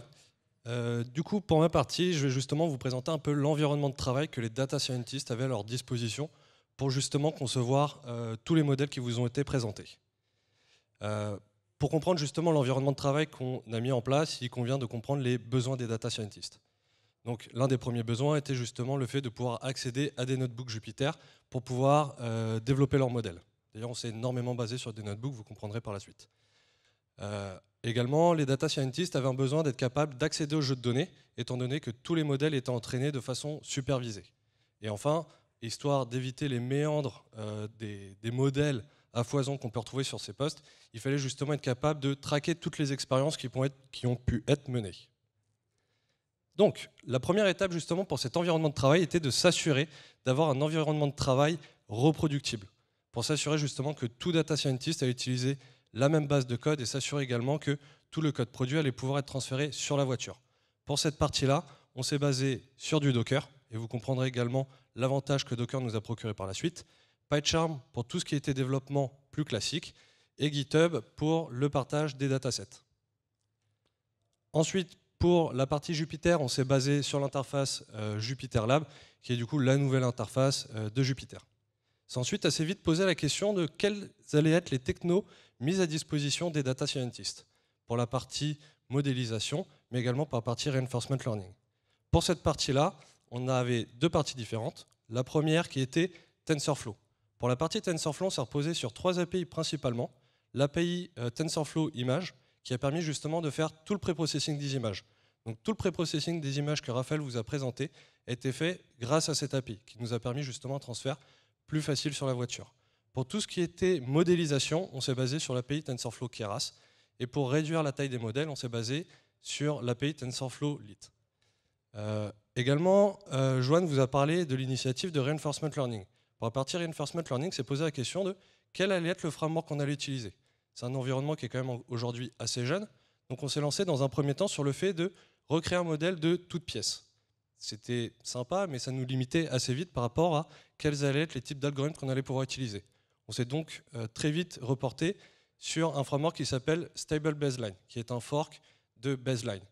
Du coup, pour ma partie, je vais justement vous présenter un peu l'environnement de travail que les data scientists avaient à leur disposition pour justement concevoir tous les modèles qui vous ont été présentés. Pour comprendre justement l'environnement de travail qu'on a mis en place, il convient de comprendre les besoins des data scientists. Donc l'un des premiers besoins était justement le fait de pouvoir accéder à des notebooks Jupyter pour pouvoir développer leur modèle. D'ailleurs, on s'est énormément basé sur des notebooks, vous comprendrez par la suite. Également, les data scientists avaient un besoin d'être capables d'accéder aux jeux de données, étant donné que tous les modèles étaient entraînés de façon supervisée. Et enfin, histoire d'éviter les méandres des modèles à foison qu'on peut retrouver sur ces postes, il fallait justement être capable de traquer toutes les expériences qui ont pu être menées. Donc, la première étape justement pour cet environnement de travail était de s'assurer d'avoir un environnement de travail reproductible, pour s'assurer justement que tout data scientist allait utiliser la même base de code et s'assurer également que tout le code produit allait pouvoir être transféré sur la voiture. Pour cette partie-là, on s'est basé sur du Docker, et vous comprendrez également l'avantage que Docker nous a procuré par la suite, PyCharm pour tout ce qui était développement plus classique, et GitHub pour le partage des datasets. Ensuite, pour la partie Jupyter, on s'est basé sur l'interface Jupyter Lab, qui est du coup la nouvelle interface de Jupyter. C'est ensuite assez vite posé la question de quelles allaient être les technos mises à disposition des data scientists, pour la partie modélisation, mais également pour la partie reinforcement learning. Pour cette partie-là, on avait deux parties différentes. La première qui était TensorFlow. Pour la partie TensorFlow, on s'est reposé sur trois API principalement. L'API TensorFlow Image, qui a permis justement de faire tout le pré-processing des images. Donc tout le pré-processing des images que Raphaël vous a présenté a été fait grâce à cette API, qui nous a permis justement un transfert plus facile sur la voiture. Pour tout ce qui était modélisation, on s'est basé sur l'API TensorFlow Keras. Et pour réduire la taille des modèles, on s'est basé sur l'API TensorFlow Lite. Également, Joanne vous a parlé de l'initiative de Reinforcement Learning. Pour la partie Reinforcement Learning, c'est posé la question de quel allait être le framework qu'on allait utiliser. C'est un environnement qui est quand même aujourd'hui assez jeune. Donc on s'est lancé dans un premier temps sur le fait de recréer un modèle de toutes pièces. C'était sympa, mais ça nous limitait assez vite par rapport à quels allaient être les types d'algorithmes qu'on allait pouvoir utiliser. On s'est donc très vite reporté sur un framework qui s'appelle Stable Baseline, qui est un fork de Baseline.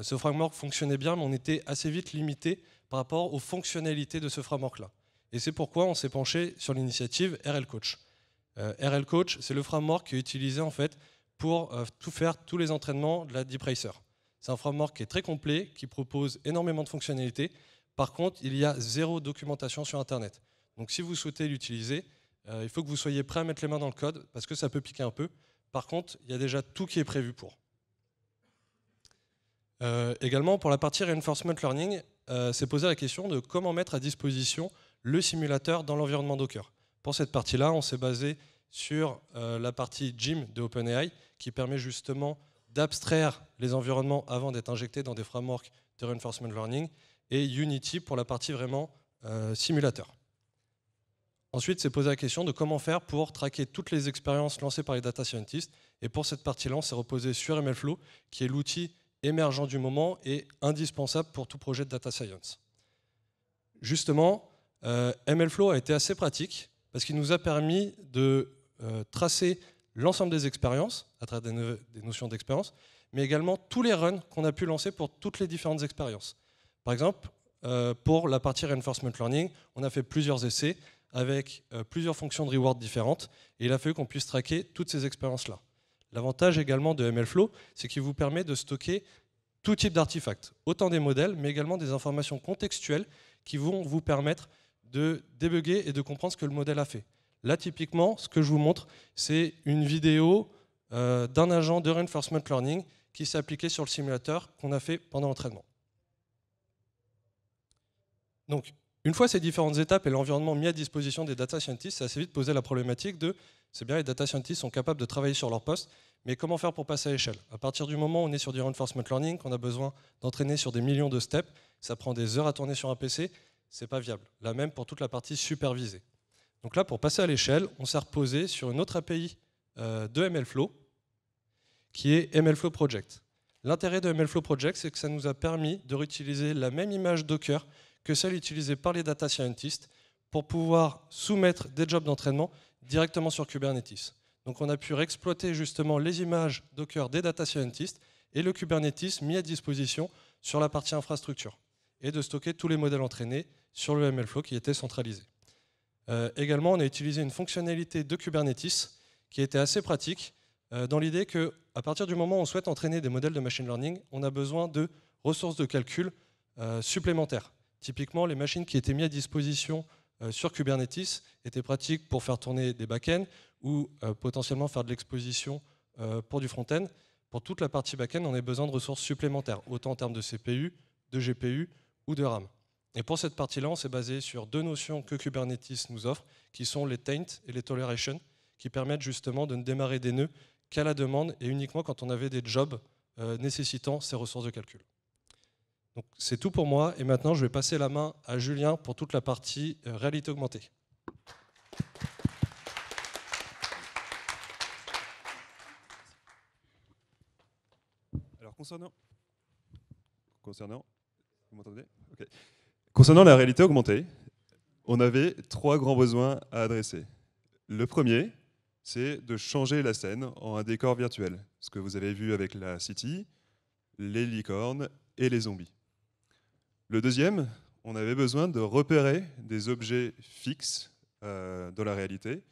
Ce framework fonctionnait bien, mais on était assez vite limité par rapport aux fonctionnalités de ce framework-là. Et c'est pourquoi on s'est penché sur l'initiative RLCoach. RLCoach, c'est le framework qui est utilisé en fait pour tous les entraînements de la Deep Racer. C'est un framework qui est très complet, qui propose énormément de fonctionnalités. Par contre, il y a zéro documentation sur Internet. Donc si vous souhaitez l'utiliser, il faut que vous soyez prêt à mettre les mains dans le code, parce que ça peut piquer un peu. Par contre, il y a déjà tout qui est prévu pour. Également, pour la partie Reinforcement Learning, c'est posé la question de comment mettre à disposition le simulateur dans l'environnement Docker. Pour cette partie-là, on s'est basé sur la partie GIM de OpenAI, qui permet justement d'abstraire les environnements avant d'être injectés dans des frameworks de Reinforcement Learning, et Unity pour la partie vraiment simulateur. Ensuite, c'est posé la question de comment faire pour traquer toutes les expériences lancées par les data scientists, et pour cette partie-là, on s'est reposé sur MLflow, qui est l'outil émergent du moment et indispensable pour tout projet de data science. Justement, MLflow a été assez pratique parce qu'il nous a permis de tracer l'ensemble des expériences à travers des notions d'expérience, mais également tous les runs qu'on a pu lancer pour toutes les différentes expériences. Par exemple, pour la partie Reinforcement Learning, on a fait plusieurs essais avec plusieurs fonctions de reward différentes, et il a fallu qu'on puisse traquer toutes ces expériences-là. L'avantage également de MLflow, c'est qu'il vous permet de stocker tout type d'artefacts, autant des modèles, mais également des informations contextuelles qui vont vous permettre de débugger et de comprendre ce que le modèle a fait. Là, typiquement, ce que je vous montre, c'est une vidéo d'un agent de Reinforcement Learning qui s'est appliqué sur le simulateur qu'on a fait pendant l'entraînement. Donc, une fois ces différentes étapes et l'environnement mis à disposition des data scientists, ça a assez vite posé la problématique de, c'est bien, les data scientists sont capables de travailler sur leur poste, mais comment faire pour passer à l'échelle? À partir du moment où on est sur du reinforcement learning, qu'on a besoin d'entraîner sur des millions de steps, ça prend des heures à tourner sur un PC, c'est pas viable. Là même pour toute la partie supervisée. Donc là, pour passer à l'échelle, on s'est reposé sur une autre API de MLflow, qui est MLflow Project. L'intérêt de MLflow Project, c'est que ça nous a permis de réutiliser la même image Docker que celle utilisée par les data scientists pour pouvoir soumettre des jobs d'entraînement directement sur Kubernetes. Donc on a pu réexploiter justement les images Docker des data scientists et le Kubernetes mis à disposition sur la partie infrastructure et de stocker tous les modèles entraînés sur le MLflow qui était centralisé. Également, on a utilisé une fonctionnalité de Kubernetes qui était assez pratique dans l'idée qu'à partir du moment où on souhaite entraîner des modèles de machine learning, on a besoin de ressources de calcul supplémentaires. Typiquement, les machines qui étaient mises à disposition sur Kubernetes étaient pratiques pour faire tourner des back-ends ou potentiellement faire de l'exposition pour du front-end. Pour toute la partie back-end, on a besoin de ressources supplémentaires, autant en termes de CPU, de GPU ou de RAM. Et pour cette partie-là, on s'est basé sur deux notions que Kubernetes nous offre, qui sont les taint et les toleration, qui permettent justement de ne démarrer des nœuds qu'à la demande et uniquement quand on avait des jobs nécessitant ces ressources de calcul. Donc c'est tout pour moi, et maintenant je vais passer la main à Julien pour toute la partie réalité augmentée. Alors vous m'entendez ? Ok. Concernant la réalité augmentée, on avait 3 grands besoins à adresser. Le premier, c'est de changer la scène en un décor virtuel, ce que vous avez vu avec la City, les licornes et les zombies. Le deuxième, on avait besoin de repérer des objets fixes dans la réalité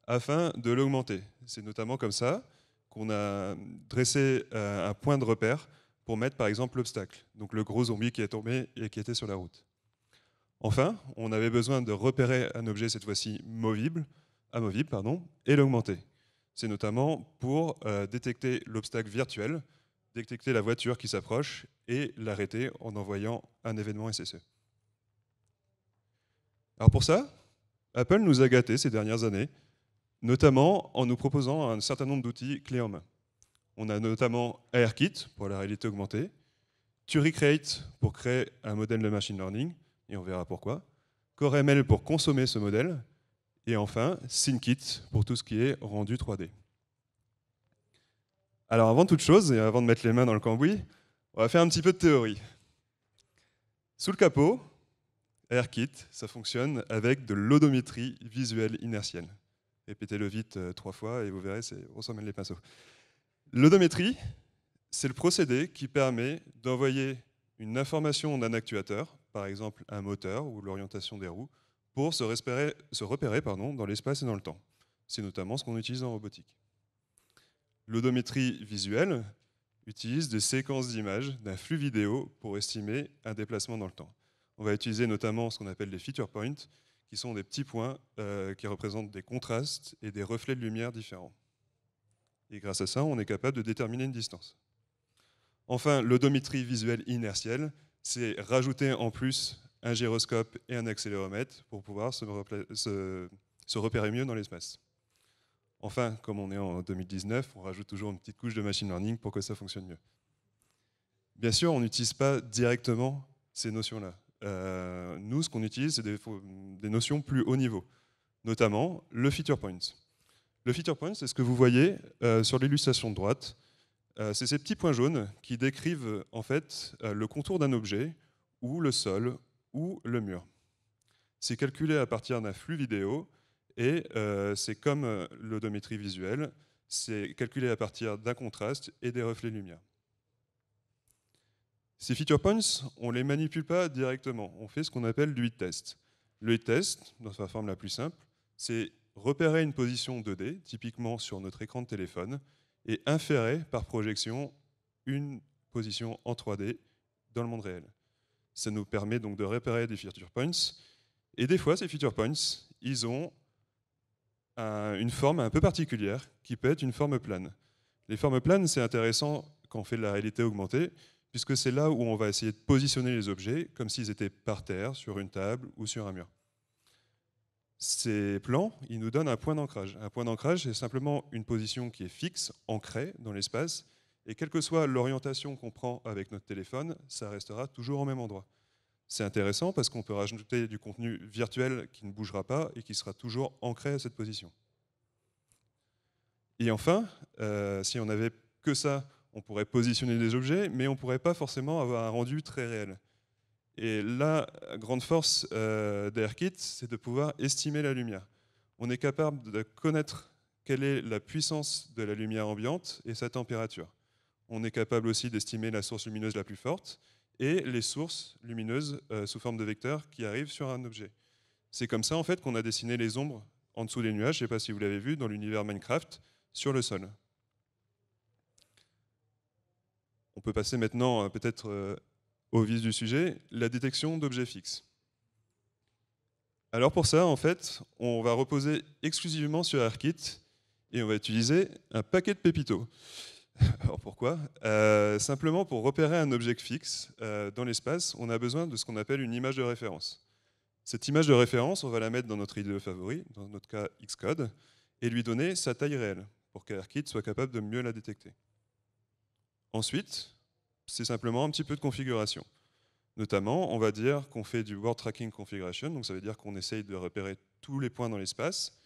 afin de l'augmenter. C'est notamment comme ça qu'on a dressé un point de repère pour mettre par exemple l'obstacle, donc le gros zombie qui est tombé et qui était sur la route. Enfin, on avait besoin de repérer un objet cette fois-ci amovible, et l'augmenter. C'est notamment pour détecter l'obstacle virtuel, détecter la voiture qui s'approche et l'arrêter en envoyant un événement SSE. Alors pour ça, Apple nous a gâtés ces dernières années, notamment en nous proposant un certain nombre d'outils clés en main. On a notamment ARKit pour la réalité augmentée, TuryCreate pour créer un modèle de machine learning, et on verra pourquoi, CoreML pour consommer ce modèle, et enfin SceneKit pour tout ce qui est rendu 3D. Alors avant toute chose, et avant de mettre les mains dans le cambouis, on va faire un petit peu de théorie. Sous le capot, ARKit, ça fonctionne avec de l'odométrie visuelle inertielle. Répétez-le vite 3 fois et vous verrez, on s'en mêle les pinceaux. L'odométrie, c'est le procédé qui permet d'envoyer une information d'un actuateur, par exemple un moteur ou l'orientation des roues, pour se repérer dans l'espace et dans le temps. C'est notamment ce qu'on utilise en robotique. L'odométrie visuelle utilise des séquences d'images d'un flux vidéo pour estimer un déplacement dans le temps. On va utiliser notamment ce qu'on appelle les feature points, qui sont des petits points qui représentent des contrastes et des reflets de lumière différents. Et grâce à ça, on est capable de déterminer une distance. Enfin, l'odométrie visuelle inertielle, c'est rajouter en plus un gyroscope et un accéléromètre pour pouvoir se repérer mieux dans l'espace. Enfin, comme on est en 2019, on rajoute toujours une petite couche de machine learning pour que ça fonctionne mieux. Bien sûr, on n'utilise pas directement ces notions-là. Nous, ce qu'on utilise, c'est des notions plus haut niveau, notamment le feature point. Le feature point, c'est ce que vous voyez sur l'illustration de droite. C'est ces petits points jaunes qui décrivent en fait le contour d'un objet, ou le sol, ou le mur. C'est calculé à partir d'un flux vidéo, et c'est comme l'odométrie visuelle, c'est calculé à partir d'un contraste et des reflets de lumière. Ces feature points, on ne les manipule pas directement, on fait ce qu'on appelle du heat test. Le heat test, dans sa forme la plus simple, c'est repérer une position 2D, typiquement sur notre écran de téléphone, et inférer par projection une position en 3D dans le monde réel. Ça nous permet donc de repérer des feature points, et des fois, ces feature points, ils ont une forme un peu particulière, qui peut être une forme plane. Les formes planes, c'est intéressant quand on fait de la réalité augmentée, puisque c'est là où on va essayer de positionner les objets comme s'ils étaient par terre, sur une table ou sur un mur. Ces plans, ils nous donnent un point d'ancrage. Un point d'ancrage, c'est simplement une position qui est fixe, ancrée dans l'espace, et quelle que soit l'orientation qu'on prend avec notre téléphone, ça restera toujours au même endroit. C'est intéressant parce qu'on peut rajouter du contenu virtuel qui ne bougera pas et qui sera toujours ancré à cette position. Et enfin, si on n'avait que ça, on pourrait positionner des objets, mais on ne pourrait pas forcément avoir un rendu très réel. Et la grande force d'ARKit, c'est de pouvoir estimer la lumière. On est capable de connaître quelle est la puissance de la lumière ambiante et sa température. On est capable aussi d'estimer la source lumineuse la plus forte et les sources lumineuses sous forme de vecteurs qui arrivent sur un objet. C'est comme ça en fait qu'on a dessiné les ombres en dessous des nuages, je ne sais pas si vous l'avez vu, dans l'univers Minecraft, sur le sol. On peut passer maintenant peut-être au vif du sujet, la détection d'objets fixes. Alors pour ça, en fait, on va reposer exclusivement sur ARKit et on va utiliser un paquet de pépitos. Alors pourquoi? Simplement pour repérer un objet fixe dans l'espace, on a besoin de ce qu'on appelle une image de référence. Cette image de référence, on va la mettre dans notre IDE favori, dans notre cas Xcode, et lui donner sa taille réelle, pour qu'ARKit soit capable de mieux la détecter. Ensuite, c'est simplement un petit peu de configuration. Notamment, on va dire qu'on fait du World Tracking Configuration, donc ça veut dire qu'on essaye de repérer tous les points dans l'espace,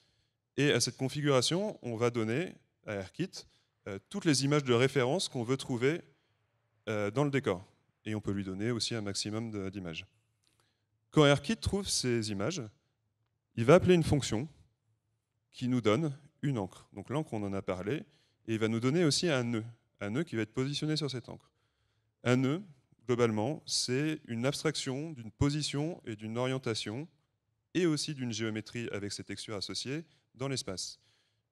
et à cette configuration, on va donner à ARKit toutes les images de référence qu'on veut trouver dans le décor. Et on peut lui donner aussi un maximum d'images. Quand ARKit trouve ces images, il va appeler une fonction qui nous donne une encre. Donc l'encre, on en a parlé, et il va nous donner aussi un nœud qui va être positionné sur cette encre. Un nœud, globalement, c'est une abstraction d'une position et d'une orientation, et aussi d'une géométrie avec ses textures associées dans l'espace.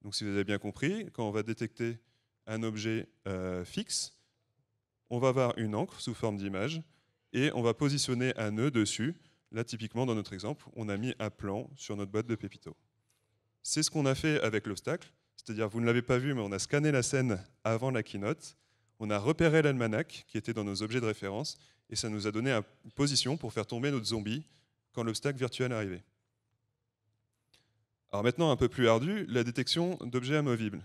Donc si vous avez bien compris, quand on va détecter un objet fixe, on va avoir une encre sous forme d'image, et on va positionner un nœud dessus. Là, typiquement, dans notre exemple, on a mis un plan sur notre boîte de Pépito. C'est ce qu'on a fait avec l'obstacle, c'est-à-dire, vous ne l'avez pas vu, mais on a scanné la scène avant la keynote, on a repéré l'almanach qui était dans nos objets de référence, et ça nous a donné une position pour faire tomber notre zombie quand l'obstacle virtuel arrivait. Alors maintenant, un peu plus ardu, la détection d'objets amovibles.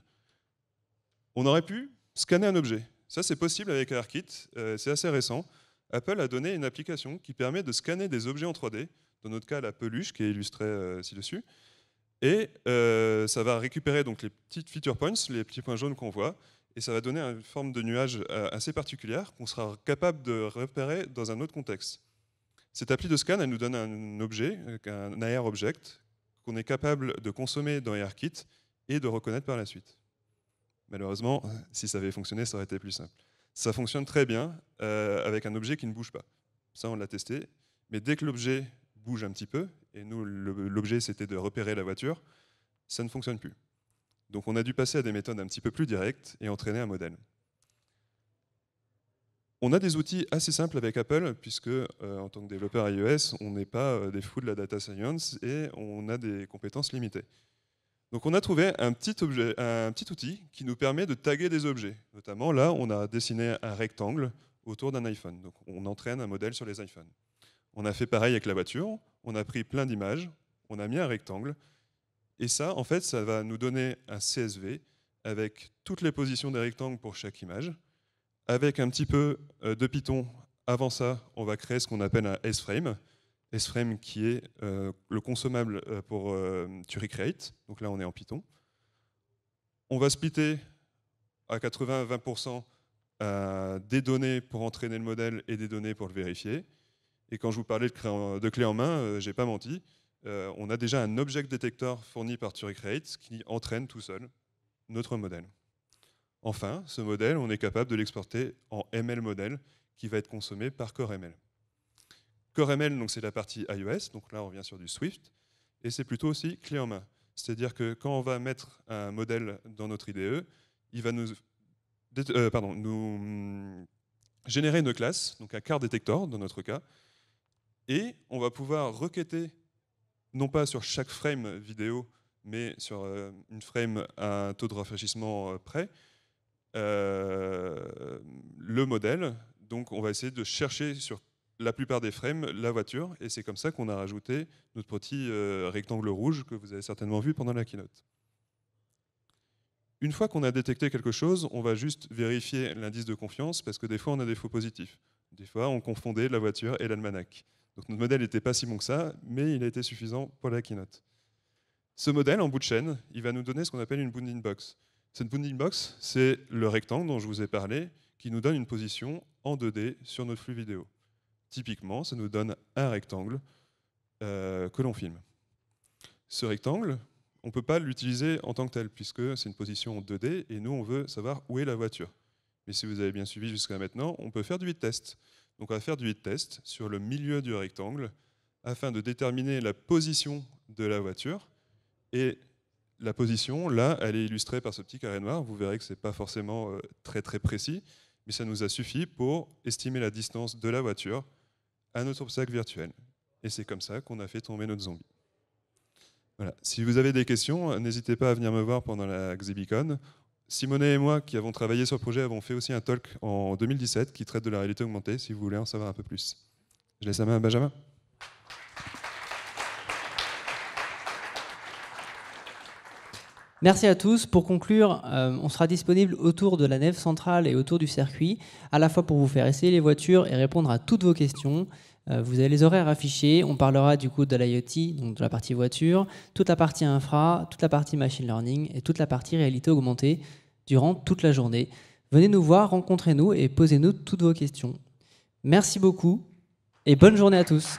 On aurait pu scanner un objet. Ça, c'est possible avec ARKit, c'est assez récent. Apple a donné une application qui permet de scanner des objets en 3D, dans notre cas la peluche qui est illustrée ci-dessus, et ça va récupérer donc les petites feature points, les petits points jaunes qu'on voit, et ça va donner une forme de nuage assez particulière qu'on sera capable de repérer dans un autre contexte. Cette appli de scan, elle nous donne un objet, un AR object, qu'on est capable de consommer dans ARKit et de reconnaître par la suite. Malheureusement, si ça avait fonctionné, ça aurait été plus simple. Ça fonctionne très bien avec un objet qui ne bouge pas. Ça, on l'a testé. Mais dès que l'objet bouge un petit peu, et nous, l'objet, c'était de repérer la voiture, ça ne fonctionne plus. Donc on a dû passer à des méthodes un petit peu plus directes et entraîner un modèle. On a des outils assez simples avec Apple, puisque en tant que développeur iOS, on n'est pas des fous de la data science et on a des compétences limitées. Donc on a trouvé un petit outil qui nous permet de taguer des objets. Notamment là, on a dessiné un rectangle autour d'un iPhone. Donc on entraîne un modèle sur les iPhones. On a fait pareil avec la voiture, on a pris plein d'images, on a mis un rectangle, et ça, en fait, ça va nous donner un CSV avec toutes les positions des rectangles pour chaque image. Avec un petit peu de Python, avant ça, on va créer ce qu'on appelle un S-frame. S-frame qui est le consommable pour TuryCreate. Donc là, on est en Python. On va splitter à 80-20% des données pour entraîner le modèle et des données pour le vérifier. Et quand je vous parlais de clé en main, j'ai pas menti. On a déjà un object detector fourni par TuryCreate qui entraîne tout seul notre modèle. Enfin, ce modèle, on est capable de l'exporter en ML model qui va être consommé par CoreML. CoreML, donc c'est la partie iOS, donc là on revient sur du Swift, et c'est plutôt aussi clé en main. C'est-à-dire que quand on va mettre un modèle dans notre IDE, il va nous générer une classe, donc un car detector dans notre cas, et on va pouvoir requêter, non pas sur chaque frame vidéo, mais sur une frame à un taux de rafraîchissement près, le modèle. Donc on va essayer de chercher sur la plupart des frames la voiture, et c'est comme ça qu'on a rajouté notre petit rectangle rouge que vous avez certainement vu pendant la keynote. Une fois qu'on a détecté quelque chose, on va juste vérifier l'indice de confiance, parce que des fois on a des faux positifs. Des fois on confondait la voiture et l'almanach. Donc notre modèle n'était pas si bon que ça, mais il a été suffisant pour la keynote. Ce modèle, en bout de chaîne, il va nous donner ce qu'on appelle une bounding box. Cette bounding box, c'est le rectangle dont je vous ai parlé, qui nous donne une position en 2D sur notre flux vidéo. Typiquement, ça nous donne un rectangle que l'on filme. Ce rectangle, on ne peut pas l'utiliser en tant que tel, puisque c'est une position en 2D, et nous, on veut savoir où est la voiture. Mais si vous avez bien suivi jusqu'à maintenant, on peut faire du hit test. Donc on va faire du hit test sur le milieu du rectangle, afin de déterminer la position de la voiture. Et la position, là, elle est illustrée par ce petit carré noir. Vous verrez que ce n'est pas forcément très très précis, mais ça nous a suffi pour estimer la distance de la voiture à notre obstacle virtuel. Et c'est comme ça qu'on a fait tomber notre zombie. Voilà. Si vous avez des questions, n'hésitez pas à venir me voir pendant la Xebicon. Simonet et moi, qui avons travaillé sur le projet, avons fait aussi un talk en 2017 qui traite de la réalité augmentée, si vous voulez en savoir un peu plus. Je laisse la main à Benjamin. Merci à tous. Pour conclure, on sera disponible autour de la nef centrale et autour du circuit, à la fois pour vous faire essayer les voitures et répondre à toutes vos questions. Vous avez les horaires affichés. On parlera du coup de l'IoT, donc de la partie voiture, toute la partie infra, toute la partie machine learning et toute la partie réalité augmentée durant toute la journée. Venez nous voir, rencontrez-nous et posez-nous toutes vos questions. Merci beaucoup et bonne journée à tous.